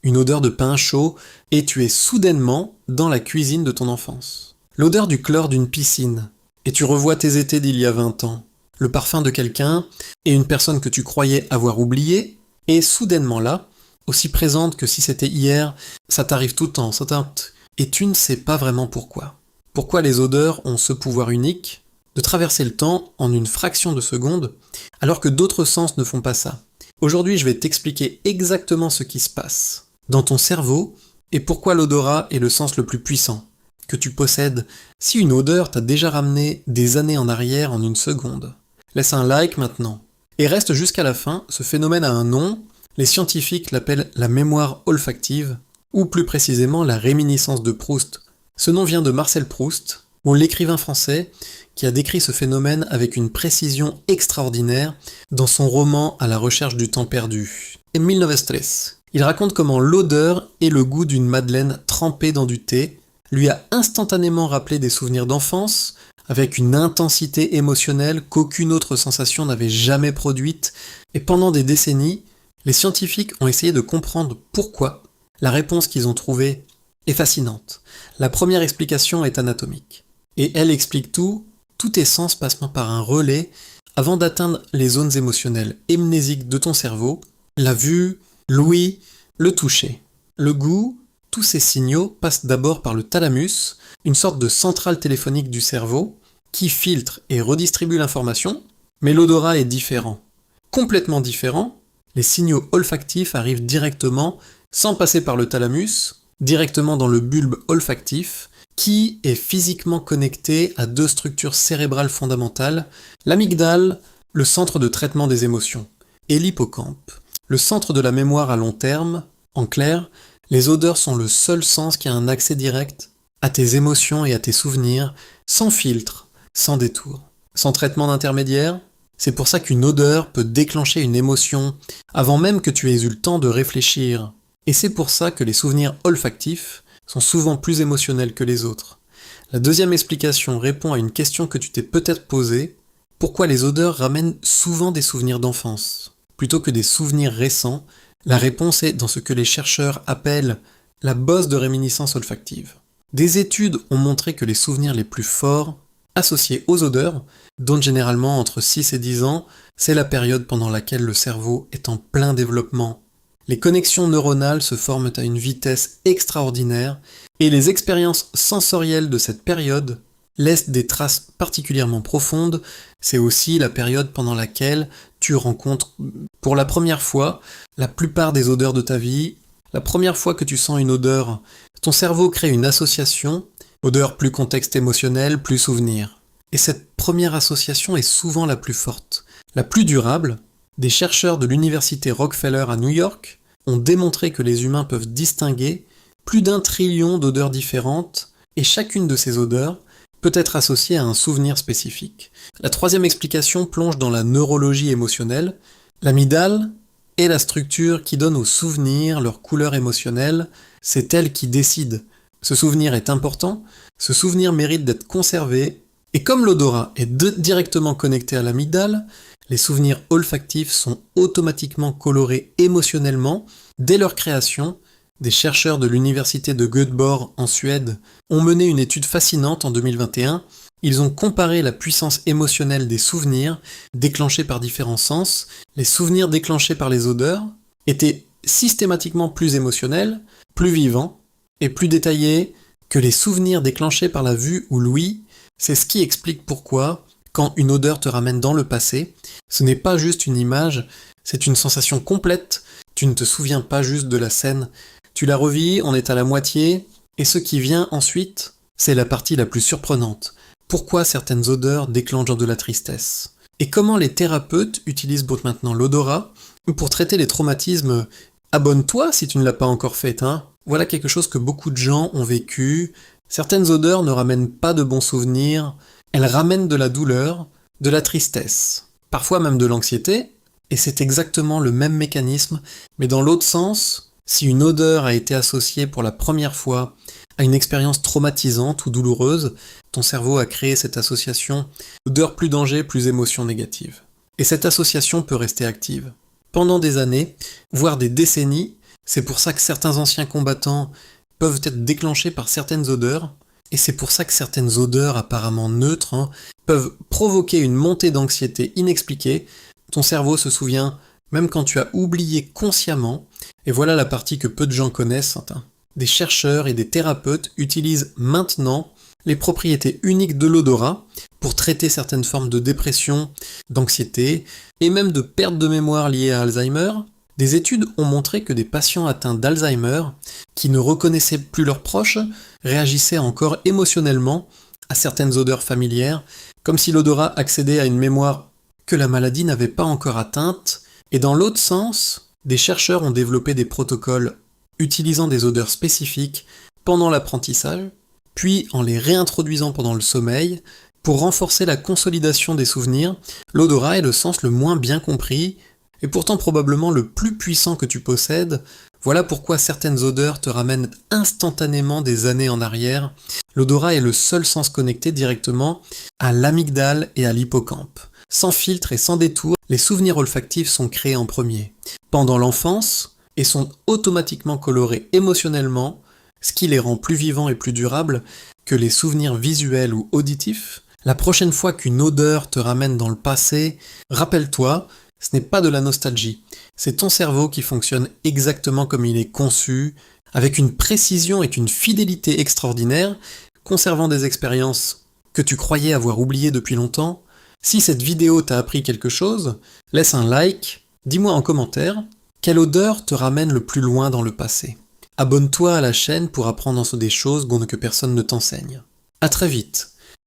une odeur de pain chaud, et tu es soudainement dans la cuisine de ton enfance. L'odeur du chlore d'une piscine, et tu revois tes étés d'il y a 20 ans. Le parfum de quelqu'un, et une personne que tu croyais avoir oubliée, est soudainement là, aussi présente que si c'était hier, ça t'arrive tout le temps, et tu ne sais pas vraiment pourquoi. Pourquoi les odeurs ont ce pouvoir unique de traverser le temps en une fraction de seconde, alors que d'autres sens ne font pas ça. Aujourd'hui, je vais t'expliquer exactement ce qui se passe dans ton cerveau et pourquoi l'odorat est le sens le plus puissant que tu possèdes si une odeur t'a déjà ramené des années en arrière en une seconde. Laisse un like maintenant. Et reste jusqu'à la fin, ce phénomène a un nom, les scientifiques l'appellent la mémoire olfactive, ou plus précisément la réminiscence de Proust. Ce nom vient de Marcel Proust, ou l'écrivain français qui a décrit ce phénomène avec une précision extraordinaire dans son roman À la recherche du temps perdu, en 1903. Il raconte comment l'odeur et le goût d'une madeleine trempée dans du thé lui a instantanément rappelé des souvenirs d'enfance, avec une intensité émotionnelle qu'aucune autre sensation n'avait jamais produite, et pendant des décennies, les scientifiques ont essayé de comprendre pourquoi. La réponse qu'ils ont trouvée est fascinante. La première explication est anatomique. Et elle explique tout tes sens passent par un relais avant d'atteindre les zones émotionnelles amnésiques de ton cerveau, la vue, l'ouïe, le toucher. Le goût, tous ces signaux passent d'abord par le thalamus, une sorte de centrale téléphonique du cerveau, qui filtre et redistribue l'information, mais l'odorat est différent. Complètement différent, les signaux olfactifs arrivent directement, sans passer par le thalamus, directement dans le bulbe olfactif, qui est physiquement connecté à deux structures cérébrales fondamentales, l'amygdale, le centre de traitement des émotions, et l'hippocampe, le centre de la mémoire à long terme. En clair, les odeurs sont le seul sens qui a un accès direct à tes émotions et à tes souvenirs, sans filtre, sans détour, sans traitement d'intermédiaire. C'est pour ça qu'une odeur peut déclencher une émotion avant même que tu aies eu le temps de réfléchir. Et c'est pour ça que les souvenirs olfactifs sont souvent plus émotionnels que les autres. La deuxième explication répond à une question que tu t'es peut-être posée. Pourquoi les odeurs ramènent souvent des souvenirs d'enfance plutôt que des souvenirs récents? La réponse est dans ce que les chercheurs appellent la bosse de réminiscence olfactive. Des études ont montré que les souvenirs les plus forts associés aux odeurs, dont généralement entre 6 et 10 ans, c'est la période pendant laquelle le cerveau est en plein développement. Les connexions neuronales se forment à une vitesse extraordinaire et les expériences sensorielles de cette période laissent des traces particulièrement profondes. C'est aussi la période pendant laquelle tu rencontres pour la première fois la plupart des odeurs de ta vie. La première fois que tu sens une odeur, ton cerveau crée une association, odeur plus contexte émotionnel, plus souvenir. Et cette première association est souvent la plus forte, la plus durable. Des chercheurs de l'université Rockefeller à New York ont démontré que les humains peuvent distinguer plus d'1 trillion d'odeurs différentes, et chacune de ces odeurs peut être associée à un souvenir spécifique. La troisième explication plonge dans la neurologie émotionnelle. L'amygdale est la structure qui donne aux souvenirs leur couleur émotionnelle, c'est elle qui décide. Ce souvenir est important, ce souvenir mérite d'être conservé, et comme l'odorat est directement connecté à l'amygdale, les souvenirs olfactifs sont automatiquement colorés émotionnellement. Dès leur création, des chercheurs de l'université de Göteborg en Suède ont mené une étude fascinante en 2021. Ils ont comparé la puissance émotionnelle des souvenirs déclenchés par différents sens. Les souvenirs déclenchés par les odeurs étaient systématiquement plus émotionnels, plus vivants et plus détaillés que les souvenirs déclenchés par la vue ou l'ouïe. C'est ce qui explique pourquoi, quand une odeur te ramène dans le passé, ce n'est pas juste une image, c'est une sensation complète. Tu ne te souviens pas juste de la scène, tu la revis, on est à la moitié, et ce qui vient ensuite, c'est la partie la plus surprenante. Pourquoi certaines odeurs déclenchent de la tristesse? Et comment les thérapeutes utilisent maintenant l'odorat pour traiter les traumatismes? Abonne-toi si tu ne l'as pas encore fait, hein. Voilà quelque chose que beaucoup de gens ont vécu. Certaines odeurs ne ramènent pas de bons souvenirs, elles ramènent de la douleur, de la tristesse, parfois même de l'anxiété, et c'est exactement le même mécanisme, mais dans l'autre sens, si une odeur a été associée pour la première fois à une expérience traumatisante ou douloureuse, ton cerveau a créé cette association odeur plus danger, plus émotion négative. Et cette association peut rester active pendant des années, voire des décennies, C'est pour ça que certains anciens combattants peuvent être déclenchés par certaines odeurs, et c'est pour ça que certaines odeurs apparemment neutres peuvent provoquer une montée d'anxiété inexpliquée. Ton cerveau se souvient même quand tu as oublié consciemment, et voilà la partie que peu de gens connaissent. Des chercheurs et des thérapeutes utilisent maintenant les propriétés uniques de l'odorat pour traiter certaines formes de dépression, d'anxiété et même de perte de mémoire liée à Alzheimer. Des études ont montré que des patients atteints d'Alzheimer, qui ne reconnaissaient plus leurs proches, réagissaient encore émotionnellement à certaines odeurs familières, comme si l'odorat accédait à une mémoire que la maladie n'avait pas encore atteinte. Et dans l'autre sens, des chercheurs ont développé des protocoles utilisant des odeurs spécifiques pendant l'apprentissage, puis en les réintroduisant pendant le sommeil, pour renforcer la consolidation des souvenirs. L'odorat est le sens le moins bien compris, et pourtant probablement le plus puissant que tu possèdes. Voilà pourquoi certaines odeurs te ramènent instantanément des années en arrière. L'odorat est le seul sens connecté directement à l'amygdale et à l'hippocampe. Sans filtre et sans détour, les souvenirs olfactifs sont créés en premier, pendant l'enfance, et sont automatiquement colorés émotionnellement, ce qui les rend plus vivants et plus durables que les souvenirs visuels ou auditifs. La prochaine fois qu'une odeur te ramène dans le passé, rappelle-toi, ce n'est pas de la nostalgie, c'est ton cerveau qui fonctionne exactement comme il est conçu, avec une précision et une fidélité extraordinaires, conservant des expériences que tu croyais avoir oubliées depuis longtemps. Si cette vidéo t'a appris quelque chose, laisse un like, dis-moi en commentaire quelle odeur te ramène le plus loin dans le passé. Abonne-toi à la chaîne pour apprendre des choses que personne ne t'enseigne. À très vite.